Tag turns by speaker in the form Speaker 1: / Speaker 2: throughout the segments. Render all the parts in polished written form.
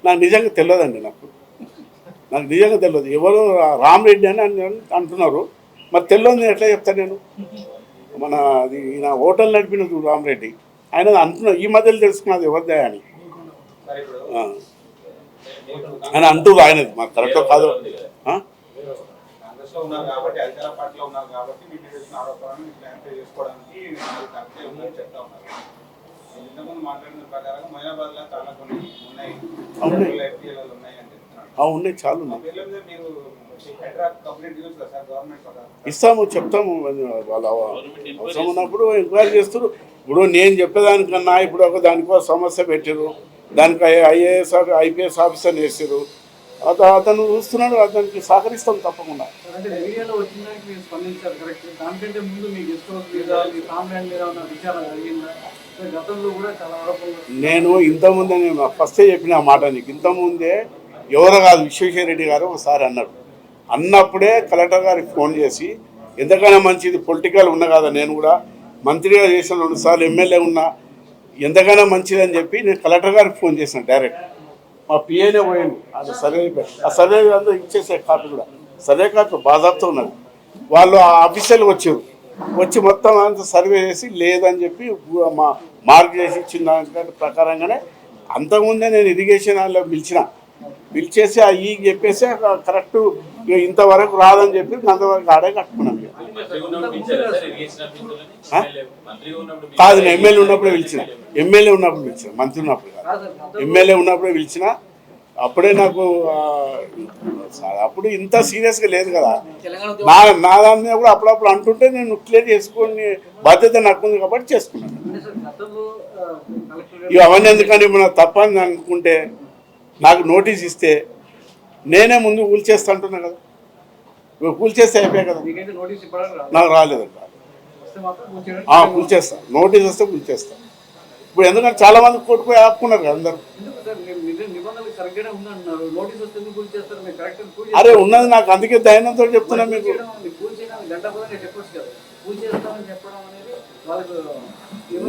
Speaker 1: నాకు నిజంగా తెలియదండి. నాకు నిజంగా తెలియదు. ఎవరు రామరెడ్డి అని అంటున్నారు, మరి తెలియదు ఎట్లా చెప్తాను నేను. మన అది నా హోటల్ నడిపిన రామరెడ్డి ఆయన అంటున్నా, ఈ మధ్యలో తెలుసుకున్నది ఎవరిదే అని ఆయన అంటున్నారు. ఆయనది మాకు కరెక్ట్ కాదు. ఉన్నాయి, చాలా ఉన్నాయి. ఇస్తాము, చెప్తాము. వాళ్ళ అవసరం ఉన్నప్పుడు ఎంక్వైరీ చేస్తారు. ఇప్పుడు నేను చెప్పేదానికన్నా ఇప్పుడు ఒక దానికో సమస్య పెట్టారు, దానికి ఐఏఎస్ ఐపీఎస్ ఆఫీసర్ వేసారు, అతను చూస్తున్నాడు, అతనికి సహకరిస్తాం తప్పకుండా. నేను ఇంతకుముందే నేను ఫస్టే చెప్పిన ఆ మాట నీకు. ఇంతకుముందే ఎవరో కాదు, విశ్వేశ్వరరెడ్డి గారు ఒకసారి అన్నారు. అన్నప్పుడే కలెక్టర్ గారికి ఫోన్ చేసి, ఎంతకైనా మంచిది పొలిటికల్ ఉన్నా కదా, నేను కూడా మంత్రిగా చేసిన 2 సార్లు ఎమ్మెల్యే ఉన్నా, ఎంతకైనా మంచిది అని చెప్పి నేను కలెక్టర్ గారికి ఫోన్ చేశాను డైరెక్ట్. మా పిఏనే పోయాను, అది సర్వే, ఆ సర్వే అంతా ఇచ్చేసే కాపీ కూడా, సర్వే కాపీ బాధాప్తో ఉన్నది. వాళ్ళు ఆ ఆఫీసర్లు వచ్చి మొత్తం అంతా సర్వే చేసి లేదని చెప్పి మార్క్ చేసి ఇచ్చిన దాని ప్రకారంగానే అంతకుముందే నేను ఇరిగేషన్ వాళ్ళు పిలిచేసి ఈ చెప్పేసి కరెక్ట్ ఇంతవరకు రాదని చెప్పి అంతవరకు ఆడే కట్టుకున్నాను. కాదు, నేను ఎమ్మెల్యే ఉన్నప్పుడే పిలిచిన, మంత్రి ఉన్నప్పుడు కాదు, ఎమ్మెల్యే ఉన్నప్పుడే పిలిచిన. అప్పుడే నాకు అప్పుడు ఇంత సీరియస్గా లేదు కదా, నా దాని మీద కూడా అప్పుడప్పుడు అంటుంటే నేను క్లియర్ చేసుకుని బాధ్యత నాకు ఉంది కాబట్టి చేసుకున్నాను. అవన్నీ ఎందుకంటే మన తప్పని అనుకుంటే నాకు నోటీస్ ఇస్తే నేనే ముందు కూల్చేస్తా అంటున్నా కదా, కూల్చేస్తే అయిపోయాయి కదా. నాకు రాలేదండి, కూల్చేస్తా, నోటీస్ వస్తే కూల్చేస్తా. ఇప్పుడు ఎందుకంటే చాలా మంది కోర్టుపోయి ఆపుకున్నారు కదా అందరు. అరే ఉన్నది నాకు, అందుకే ధైర్యంతో చెప్తున్నా మీకు.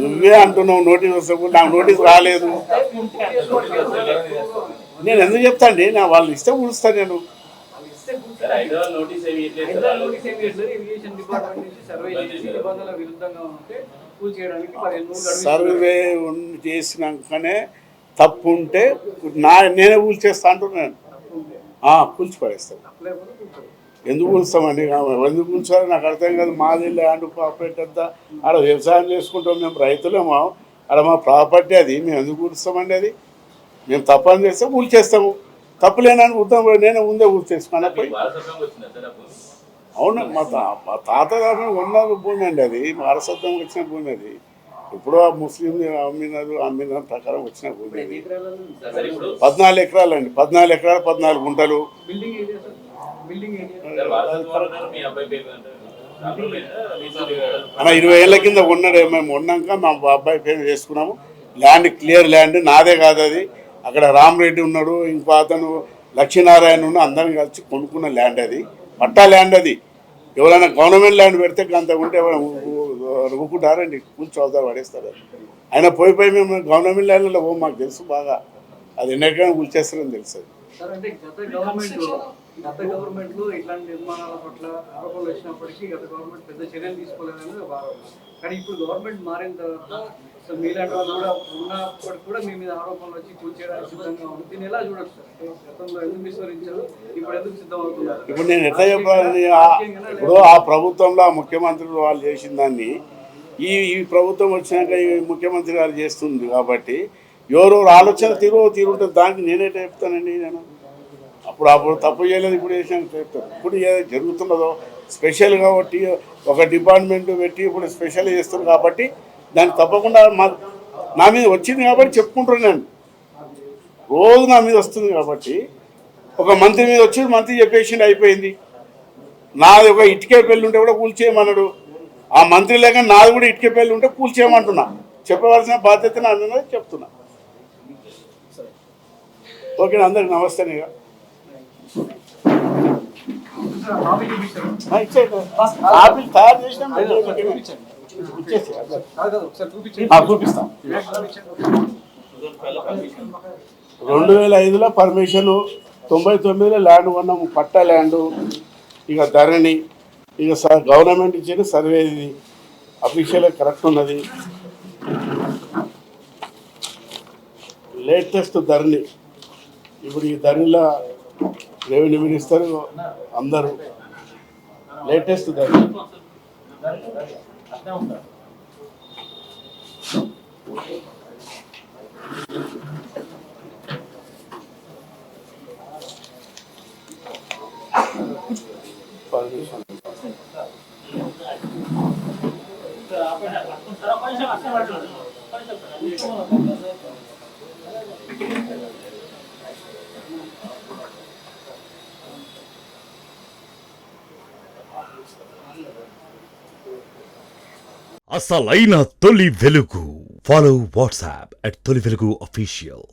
Speaker 1: నువ్వే అంటున్నావు నోటీస్ వస్తే, నాకు నోటీస్ రాలేదు. నేను ఎందుకు చెప్తా అండి, నా వాళ్ళు ఇస్తే పిలుస్తాను నేను. సర్వే చేసినాకనే తప్పు ఉంటే నేనే కూల్చేస్తా అంటున్నాను. కూల్చి పడేస్తాను. ఎందుకు కూల్స్తామండి, ఎందుకు కూల్చారో నాకు అర్థం కాదు. మాది ల్యాండ్ ప్రాపర్టీ అంతా ఆడ వ్యవసాయం చేసుకుంటాం, మేము రైతులేమో, ఆడ మా ప్రాపర్టీ అది, మేము ఎందుకు కూల్స్తామండి? అది మేము తప్పని చేస్తే కూల్చేస్తాము, తప్పు లేనని కూర్తాం. నేనే ముందే కూల్చేసుకున్నా పోయి. అవును, మా తాత ఉన్న భూమి అండి అది, వారసత్వం వచ్చిన భూమి అది. ఇప్పుడు ఆ ముస్లిం అమ్మిన ప్రకారం వచ్చిన భూమి అది. 14 ఎకరాలు అండి, 14 ఎకరాలు 14 గుంటలు. 20 ఏళ్ళ కింద ఉన్నాడు. మేము ఉన్నాక మా అబ్బాయి పేరు చేసుకున్నాము. ల్యాండ్ క్లియర్ ల్యాండ్, నాదే కాదు అది. అక్కడ రామరెడ్డి ఉన్నాడు, ఇంకో అతను లక్ష్మీనారాయణ ఉన్న, అందరం కలిసి కొనుక్కున్న ల్యాండ్ అది, పట్టా ల్యాండ్ అది. ఎవరైనా గవర్నమెంట్ ల్యాండ్ పెడితే అంత ఉంటే రుక్కుంటారండి, కూర్చోవుతారు, పడేస్తారు. అయినా పోయి మేము గవర్నమెంట్ ల్యాండ్లో మాకు తెలుసు బాగా, అది ఎన్నటికైనా కూల్చేస్తారని తెలుసు.
Speaker 2: గత గవర్నమెంట్ లో ఇట్లాంటి నిర్మాణాల పట్ల ఆరోపణలు వచ్చినప్పటికీ గత గవర్నమెంట్ పెద్ద చర్యలు తీసుకోలేదని భావం. కానీ ఇప్పుడు గవర్నమెంట్ మారిన తర్వాత మీలాంటి వాళ్ళు కూడా ఉన్నప్పటికి కూడా మీ మీద ఆరోపణలు వచ్చి కూర్చేయడానికి సిద్ధంగా ఉంది. దీన్ని ఎలా చూడొచ్చు సార్? గతంలో ఎందుకు విస్మరించారు, ఇప్పుడు ఎందుకు సిద్ధమవుతున్నారు?
Speaker 1: ఇప్పుడు నేను ఎట్లా చెప్పాలని, ఇప్పుడు ఆ ప్రభుత్వంలో ఆ ముఖ్యమంత్రులు వాళ్ళు చేసిన దాన్ని ఈ ప్రభుత్వం వచ్చినాక ఈ ముఖ్యమంత్రి గారు చేస్తుంది కాబట్టి ఎవరెవరు ఆలోచన తీరుంటుంది. దానికి నేనేటా చెప్తానండి. నేను అప్పుడు తప్పు చేయలేదు, ఇప్పుడు చేసాను చెప్తాను. ఇప్పుడు ఏదో జరుగుతున్నదో స్పెషల్ కాబట్టి ఒక డిపార్ట్మెంట్ పెట్టి ఇప్పుడు స్పెషల్ చేస్తారు కాబట్టి దానికి తప్పకుండా నా మీద వచ్చింది కాబట్టి చెప్పుకుంటున్నాను. రోజు నా మీద వస్తుంది కాబట్టి ఒక మంత్రి మీద వచ్చి మంత్రి చెప్పేసింది, అయిపోయింది. నాది ఒక ఇటుకే పెళ్ళి ఉంటే కూడా కూల్చేయమన్నాడు. ఆ మంత్రి లేక నాది కూడా ఇటుకే పెళ్ళి ఉంటే కూల్చేయమంటున్నా. చెప్పవలసిన బాధ్యత నాది చెప్తున్నా. ఓకే, అందరికి నమస్తే.
Speaker 2: కాపీ చూపించారు.
Speaker 1: కాపీ తయారు చేసినాం
Speaker 2: చూపించండి.
Speaker 1: ఇచ్చేసి
Speaker 2: కాదు ఒకసారి చూపించండి.
Speaker 1: చూపిస్తాం. 2005లో పర్మిషను, 99లో ల్యాండ్ కొన్నాము, పట్టా ల్యాండు, ఇక ధరణి, ఇక గవర్నమెంట్ ఇచ్చిన సర్వే, ఇది అఫీషియల్ కరెక్ట్ ఉన్నది. లేటెస్ట్ ధరణి, ఇప్పుడు ఈ ధరణిలో రెవెన్యూ మినిస్టర్ అందరూ లేటెస్ట్ ధరణి. పర్మిషన్
Speaker 3: అసలైన తొలి వెలుగు. ఫాలో వాట్సాప్ @తొలి వెలుగు official.